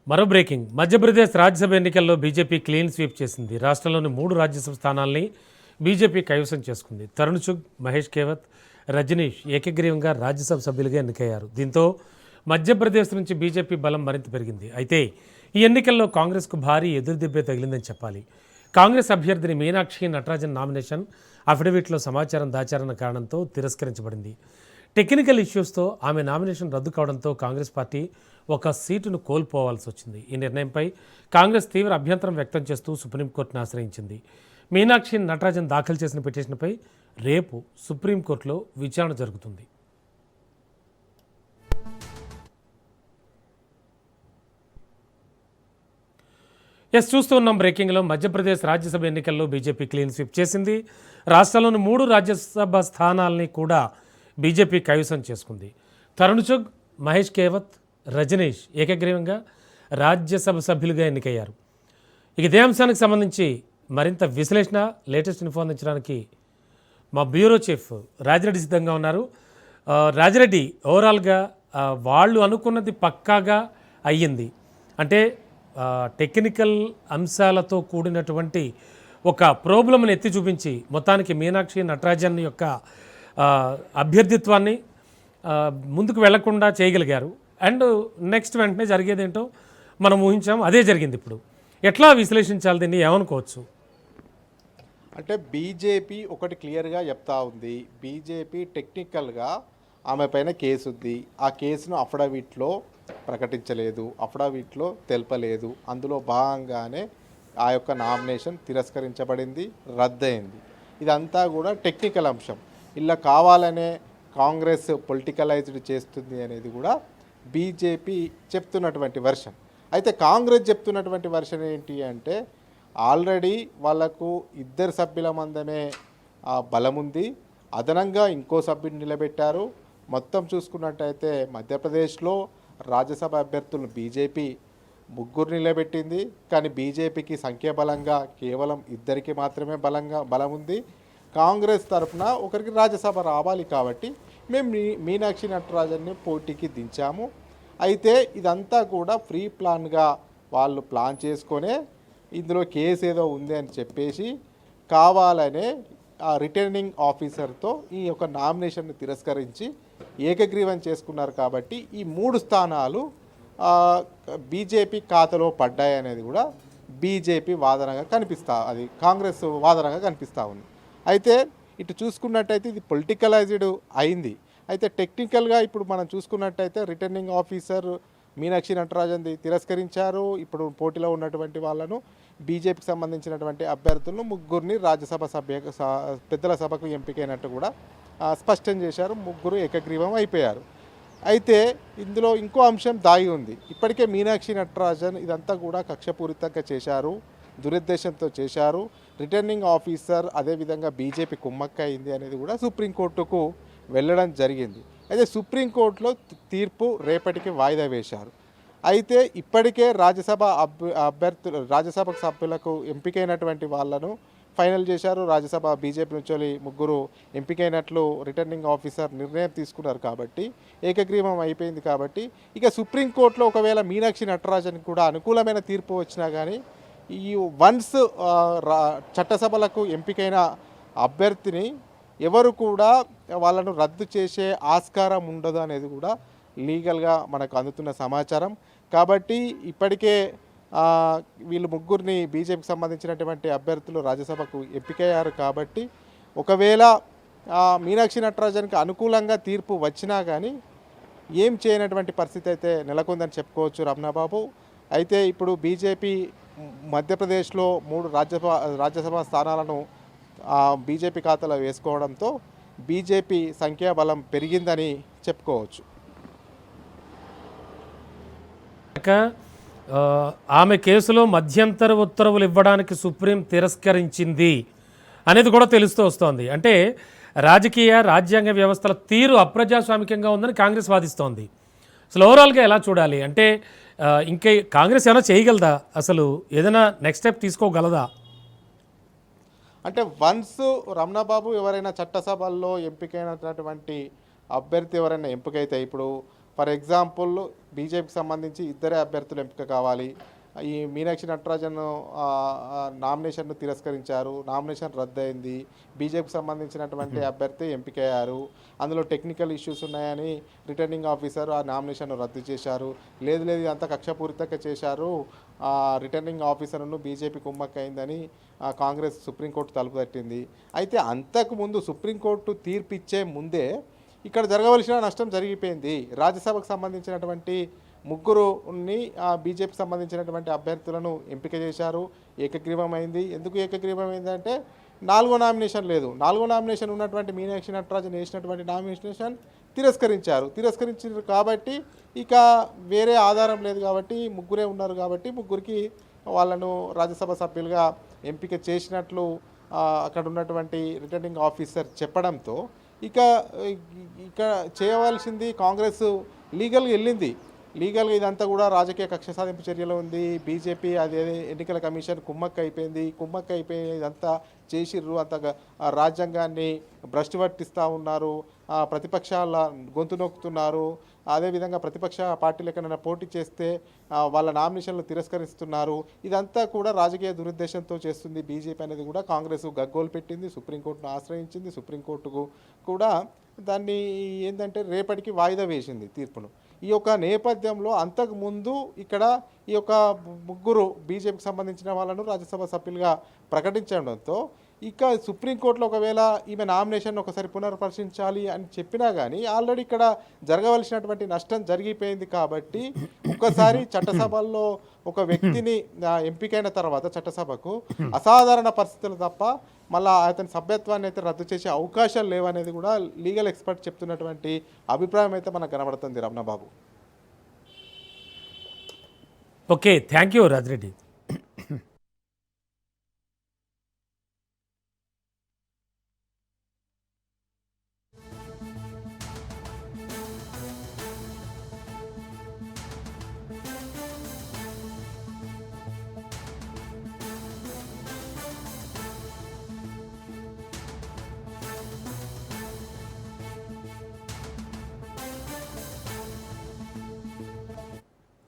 మరో బ్రేకింగ్. మధ్యప్రదేశ్ రాజ్యసభ ఎన్నికల్లో BJP clean sweep చేసింది. రాష్ట్రంలోని 3 రాజ్యసభ స్థానాల్ని బీజేపీ కైవసం చేసుకుంది. తరుణ్ చుగ్, మహేష్ కేవత్, రజనీష్ ఏకగ్రీవంగా రాజ్యసభ సభ్యులుగా ఎన్నికయ్యారు. దీంతో మధ్యప్రదేశ్ నుంచి బీజేపీ బలం మరింత పెరిగింది. అయితే ఈ ఎన్నికల్లో కాంగ్రెస్కు భారీ ఎదురుదెబ్బే తగిలిందని చెప్పాలి. కాంగ్రెస్ అభ్యర్థిని మీనాక్షి నటరాజన్ నామినేషన్ అఫిడవిట్లో సమాచారం దాచారన్న కారణంతో తిరస్కరించబడింది. టెక్నికల్ ఇష్యూస్తో ఆమె నామినేషన్ రద్దు కావడంతో కాంగ్రెస్ పార్టీ ఒక సీటును కోల్పోవాల్సి వచ్చింది. ఈ నిర్ణయంపై కాంగ్రెస్ తీవ్ర అభ్యంతరం వ్యక్తం చేస్తూ సుప్రీంకోర్టును ఆశ్రయించింది. మీనాక్షి నటరాజన్ దాఖలు చేసిన పిటిషన్పై రేపు సుప్రీంకోర్టులో విచారణ జరుగుతుంది. చూస్తూ ఉన్నాం బ్రేకింగ్లో. మధ్యప్రదేశ్ రాజ్యసభ ఎన్నికల్లో బీజేపీ క్లీన్ స్వీప్ చేసింది. రాష్ట్రంలోని 3 రాజ్యసభ స్థానాల్ని కూడా బీజేపీ కైవసం చేసుకుంది. తరుణ్ చుగ్, మహేష్ కేవత్, రజనీష్ ఏకగ్రీవంగా రాజ్యసభ సభ్యులుగా ఎన్నికయ్యారు. ఇదే అంశానికి సంబంధించి మరింత విశ్లేషణ, లేటెస్ట్ ఇన్ఫో అందించడానికి మా బ్యూరో చీఫ్ రాజిరెడ్డి సిద్ధంగా ఉన్నారు. రాజిరెడ్డి, ఓవరాల్గా వాళ్ళు అనుకున్నది పక్కాగా అయ్యింది అంటే టెక్నికల్ అంశాలతో కూడినటువంటి ఒక ప్రాబ్లంని ఎత్తి చూపించి మొత్తానికి మీనాక్షి నటరాజన్ యొక్క అభ్యర్థిత్వాన్ని ముందుకు వెళ్లకుండా చేయగలిగారు. అండ్ నెక్స్ట్ వెంటనే జరిగేదేంటో మనం ఊహించాం, అదే జరిగింది. ఇప్పుడు ఎట్లా విశ్లేషించాలి దీన్ని, ఏమనుకోవచ్చు? అంటే బీజేపీ ఒకటి క్లియర్గా చెప్తా ఉంది. బీజేపీ టెక్నికల్గా ఆమె పైన కేసు ఉంది. ఆ కేసును అఫిడవిట్లో ప్రకటించలేదు, అఫిడవిట్లో తెలపలేదు. అందులో భాగంగానే ఆ యొక్క నామినేషన్ తిరస్కరించబడింది, రద్దయింది. ఇదంతా కూడా టెక్నికల్ అంశం. ఇలా కావాలనే కాంగ్రెస్ పొలిటికలైజ్డ్ చేస్తుంది అనేది కూడా బీజేపీ చెప్తున్నటువంటి వెర్షన్. అయితే కాంగ్రెస్ చెప్తున్నటువంటి వెర్షన్ ఏంటి అంటే ఆల్రెడీ వాళ్లకు 2 సభ్యుల మందమే బలం ఉంది, అదనంగా ఇంకో సభ్యుని నిలబెట్టారు. మొత్తం చూసుకున్నట్టయితే మధ్యప్రదేశ్లో రాజ్యసభ అభ్యర్థులను బీజేపీ 3 నిలబెట్టింది. కానీ బీజేపీకి సంఖ్యాబలంగా కేవలం 2 మాత్రమే బలం ఉంది. కాంగ్రెస్ తరఫున ఒకరికి రాజ్యసభ రావాలి కాబట్టి మేము మీనాక్షి నటరాజన్ని పోటీకి దించాము. అయితే ఇదంతా కూడా ఫ్రీ ప్లాన్గా వాళ్ళు ప్లాన్ చేసుకొనే ఇందులో కేసు ఏదో ఉంది అని చెప్పేసి కావాలనే ఆ రిటర్నింగ్ ఆఫీసర్తో ఈ యొక్క నామినేషన్ను తిరస్కరించి ఏకగ్రీవం చేసుకున్నారు. కాబట్టి ఈ 3 స్థానాలు బీజేపీ ఖాతాలో పడ్డాయి అనేది కూడా బీజేపీ వాదనగా అది కాంగ్రెస్ వాదనగా కనిపిస్తూ ఉంది. అయితే ఇటు చూసుకున్నట్టయితే ఇది పొలిటికలైజ్డ్ అయింది. అయితే టెక్నికల్గా ఇప్పుడు మనం చూసుకున్నట్టయితే రిటర్నింగ్ ఆఫీసర్ మీనాక్షి నటరాజన్ తిరస్కరించారు. ఇప్పుడు పోటీలో ఉన్నటువంటి వాళ్ళను బీజేపీకి సంబంధించినటువంటి అభ్యర్థులను 3 రాజ్యసభ పెద్దల సభకు ఎంపికైనట్టు కూడా స్పష్టం చేశారు. 3 ఏకగ్రీవం అయిపోయారు. అయితే ఇందులో ఇంకో అంశం దాగి ఉంది. ఇప్పటికే మీనాక్షి నటరాజన్ ఇదంతా కూడా కక్షపూరితంగా చేశారు, దురుద్దేశంతో చేశారు. రిటర్నింగ్ ఆఫీసర్ అదేవిధంగా బీజేపీ కుమ్మక్క అయింది అనేది కూడా సుప్రీంకోర్టుకు వెళ్ళడం జరిగింది. అయితే సుప్రీంకోర్టులో తీర్పు రేపటికి వాయిదా వేశారు. అయితే ఇప్పటికే రాజ్యసభ సభ్యులకు ఎంపికైనటువంటి వాళ్ళను ఫైనల్ చేశారు. రాజ్యసభ బీజేపీ నుంచి 3 ఎంపికైనట్లు రిటర్నింగ్ ఆఫీసర్ నిర్ణయం తీసుకున్నారు. కాబట్టి ఏకగ్రీవం అయిపోయింది. కాబట్టి ఇక సుప్రీంకోర్టులో ఒకవేళ మీనాక్షి నటరాజన్ కూడా అనుకూలమైన తీర్పు వచ్చినా కానీ ఈ వన్స్ చట్టసభలకు ఎంపికైన అభ్యర్థిని ఎవరు కూడా వాళ్ళను రద్దు చేసే ఆస్కారం ఉండదు అనేది కూడా లీగల్గా మనకు అందుతున్న సమాచారం. కాబట్టి ఇప్పటికే వీళ్ళు 3 బీజేపీకి సంబంధించినటువంటి అభ్యర్థులు రాజ్యసభకు ఎంపికయ్యారు. కాబట్టి ఒకవేళ మీనాక్షి నటరాజన్కి అనుకూలంగా తీర్పు వచ్చినా కానీ ఏం చేయనటువంటి పరిస్థితి అయితే నెలకొందని చెప్పుకోవచ్చు రమణబాబు. అయితే ఇప్పుడు బీజేపీ మధ్యప్రదేశ్లో 3 రాజ్యసభ స్థానాలను బీజేపీ ఖాతాలో వేసుకోవడంతో బీజేపీ సంఖ్యాబలం పెరిగిందని చెప్పుకోవచ్చు. ఆమె కేసులో మధ్యంతర ఉత్తర్వులు ఇవ్వడానికి సుప్రీం తిరస్కరించింది అనేది కూడా తెలుస్తూ వస్తోంది. అంటే రాజ్యాంగ వ్యవస్థల తీరు అప్రజాస్వామికంగా ఉందని కాంగ్రెస్ వాదిస్తోంది. అసలు ఓవరాల్గా ఎలా చూడాలి అంటే ఇంకా కాంగ్రెస్ ఏమైనా చేయగలదా, అసలు ఏదైనా నెక్స్ట్ స్టెప్ తీసుకోగలదా? అంటే వన్స్ రమణబాబు ఎవరైనా చట్టసభల్లో ఎంపికైనటువంటి అభ్యర్థి ఎవరైనా ఎంపికైతే ఇప్పుడు ఫర్ ఎగ్జాంపుల్ బీజేపీకి సంబంధించి ఇద్దరే అభ్యర్థులు ఎంపిక కావాలి. ఈ మీనాక్షి నటరాజన్ నామినేషన్ను తిరస్కరించారు, నామినేషన్ రద్దయింది. బీజేపీకి సంబంధించినటువంటి అభ్యర్థి ఎంపికయ్యారు. అందులో టెక్నికల్ ఇష్యూస్ ఉన్నాయని రిటర్నింగ్ ఆఫీసర్ ఆ నామినేషన్ను రద్దు చేశారు. లేదు ఇదంతా కక్షపూరితంగా చేశారు, రిటర్నింగ్ ఆఫీసర్ను బీజేపీ కుమ్మక్కైందని కాంగ్రెస్ సుప్రీంకోర్టు తలుపు తట్టింది. అయితే అంతకుముందు సుప్రీంకోర్టు తీర్పిచ్చే ముందే ఇక్కడ జరగవలసిన నష్టం జరిగిపోయింది. రాజ్యసభకు సంబంధించినటువంటి ముగ్గురుని బీజేపీకి సంబంధించినటువంటి అభ్యర్థులను ఎంపిక చేశారు. ఏకగ్రీవమైంది. ఎందుకు ఏకగ్రీవమైంది అంటే 4వ నామినేషన్ లేదు. 4వ నామినేషన్ ఉన్నటువంటి మీనాక్షి నటరాజన్ వేసినటువంటి నామినేషన్ తిరస్కరించారు కాబట్టి ఇక వేరే ఆధారం లేదు కాబట్టి ముగ్గురే ఉన్నారు కాబట్టి ముగ్గురికి వాళ్ళను రాజ్యసభ సభ్యులుగా ఎంపిక చేసినట్లు అక్కడ ఉన్నటువంటి రిటర్నింగ్ ఆఫీసర్ చెప్పడంతో ఇక చేయవలసింది కాంగ్రెస్ లీగల్గా వెళ్ళింది. లీగల్గా ఇదంతా కూడా రాజకీయ కక్ష సాధింపు చర్యలో ఉంది. బీజేపీ అదే ఎన్నికల కమిషన్ కుమ్మక్క అయిపోయి ఇదంతా చేసిర్రు, అంత రాజ్యాంగాన్ని భ్రష్టు పట్టిస్తూ ఉన్నారు, ప్రతిపక్షాల గొంతు నొక్కుతున్నారు. అదేవిధంగా ప్రతిపక్ష పార్టీలు ఎక్కడైనా పోటీ చేస్తే వాళ్ళ నామినేషన్లు తిరస్కరిస్తున్నారు. ఇదంతా కూడా రాజకీయ దురుద్దేశంతో చేస్తుంది బీజేపీ అనేది కూడా కాంగ్రెస్ గగ్గోలు పెట్టింది. సుప్రీంకోర్టును ఆశ్రయించింది. సుప్రీంకోర్టుకు కూడా దాన్ని ఏంటంటే రేపటికి వాయిదా వేసింది తీర్పును. ఈ యొక్క నేపథ్యంలో అంతకుముందు ఇక్కడ ఈ యొక్క ముగ్గురు బీజేపీకి సంబంధించిన వాళ్ళను రాజ్యసభ సభ్యులుగా ప్రకటించడంతో ఇక సుప్రీంకోర్టులో ఒకవేళ ఈమె నామినేషన్ ఒకసారి పునర్పరిశీలించాలి అని చెప్పినా కానీ ఆల్రెడీ ఇక్కడ జరగవలసినటువంటి నష్టం జరిగిపోయింది కాబట్టి ఒకసారి చట్టసభల్లో ఒక వ్యక్తిని ఎంపికైన తర్వాత చట్టసభకు అసాధారణ పరిస్థితులు తప్ప మళ్ళీ అతని సభ్యత్వాన్ని అయితే రద్దు చేసే అవకాశాలు లేవనేది కూడా లీగల్ ఎక్స్పర్ట్ చెప్తున్నటువంటి అభిప్రాయం అయితే మనకు కనబడుతుంది Ramana Babu. Okay, thank you Rajireddy.